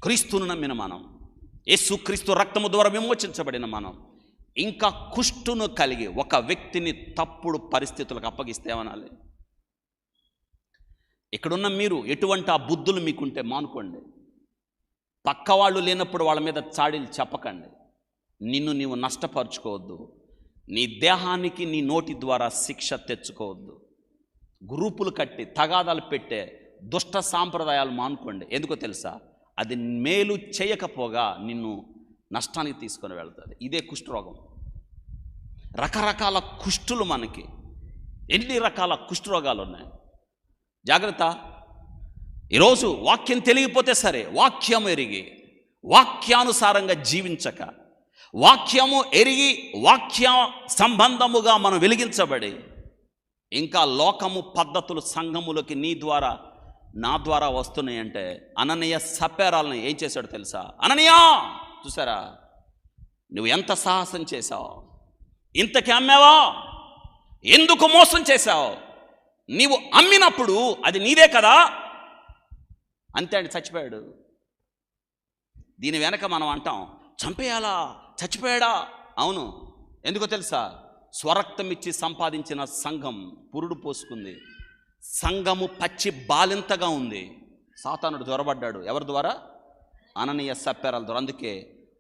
క్రీస్తును నమ్మిన మనం, యేసుక్రీస్తు రక్తము ద్వారా విమోచించబడిన మనం ఇంకా కుష్టును కలిగి ఒక వ్యక్తిని తప్పుడు పరిస్థితులకు అప్పగిస్తే ఏమనాలి? ఇక్కడున్న మీరు ఎటువంటి ఆ బుద్ధులు మీకుంటే మానుకోండి. పక్క వాళ్ళు లేనప్పుడు వాళ్ళ మీద చాడీలు చెప్పకండి. నిన్ను నీవు నష్టపరుచుకోవద్దు. నీ దేహానికి నీ నోటి ద్వారా శిక్ష తెచ్చుకోవద్దు. గ్రూపులు కట్టి తగాదాలు పెట్టే దుష్ట సాంప్రదాయాలు మానుకోండి. ఎందుకో తెలుసా? అది మేలు చేయకపోగా నిన్ను నష్టానికి తీసుకొని వెళ్తుంది. ఇదే కుష్ఠరోగం. రకరకాల కుష్ఠులు మనకి, ఎన్ని రకాల కుష్ఠరోగాలు ఉన్నాయి. జాగ్రత్త. ఈరోజు వాక్యం తెలియకపోతే సరే, వాక్యం ఎరిగి వాక్యానుసారంగా జీవించక, వాక్యము ఎరిగి వాక్య సంబంధముగా మనం వెలిగించబడి ఇంకా లోకము పద్ధతులు సంఘములకి నీ ద్వారా నా ద్వారా వస్తున్నాయంటే, అననీయ సప్పేరాలను ఏం చేశాడు తెలుసా? అననీయా, చూసారా నువ్వు ఎంత సాహసం చేశావు? ఇంతకి అమ్మావా? ఎందుకు మోసం చేశావు? నీవు అమ్మినప్పుడు అది నీదే కదా. అంతే అండి, చచ్చిపోయాడు. దీని వెనక మనం అంటాం, చంపేయాలా, చచ్చిపోయాడా? అవును. ఎందుకో తెలుసా? స్వరక్తం ఇచ్చి సంపాదించిన సంఘం పురుడు పోసుకుంది. సంఘము పచ్చి బాలింతగా ఉంది. సాతానుడు దొరబడ్డాడు. ఎవరి ద్వారా? అననీయ సప్పేరాల ద్వారా. అందుకే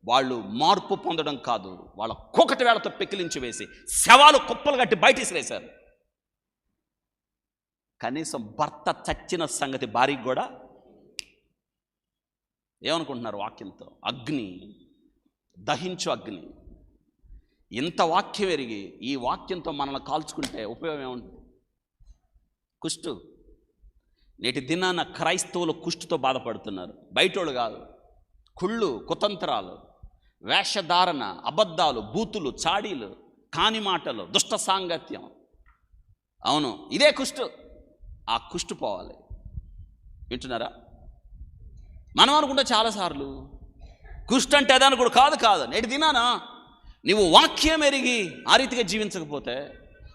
వాళ్ళు మార్పు పొందడం కాదు, వాళ్ళ కూకటి వేళతో పెకిలించి వేసి శవాలు కుప్పలు కట్టి బయట ఇసిరేశారు. కనీసం భర్త చచ్చిన సంగతి భార్యకి కూడా ఏమనుకుంటున్నారు? వాక్యంతో అగ్ని, దహించు అగ్ని. ఇంత వాక్యం ఎరిగి ఈ వాక్యంతో మనల్ని కాల్చుకుంటే ఉపయోగం ఏముంటుంది? కుష్టు. నేటి దినాన క్రైస్తవులు కుష్టుతో బాధపడుతున్నారు. బయటోళ్ళు కాదు. కుళ్ళు, కుతంత్రాలు, వేషధారణ, అబద్ధాలు, బూతులు, చాడీలు, కాని మాటలు, దుష్ట సాంగత్యం. అవును, ఇదే కుష్టు. ఆ కుష్టు పోవాలి. వింటున్నారా? మనం అనుకుంటే చాలాసార్లు కుష్టు అంటే అదాని కూడా కాదు. నేటి దినాన నీవు వాక్యం ఎరిగి ఆ రీతిగా జీవించకపోతే,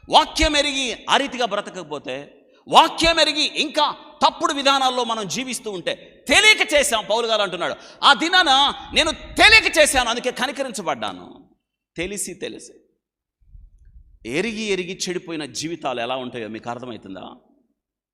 వాక్యం ఎరిగి ఆ రీతిగా బ్రతకకపోతే, వాక్యం ఎరిగి ఇంకా తప్పుడు విధానాల్లో మనం జీవిస్తూ ఉంటే, తెలియక చేశాం. పౌలు గారు అంటున్నాడు, ఆ దినాన నేను తెలియక చేశాను, అందుకే కనికరించబడ్డాను. తెలిసి ఎరిగి చెడిపోయిన జీవితాలు ఎలా ఉంటాయో మీకు అర్థమవుతుందా?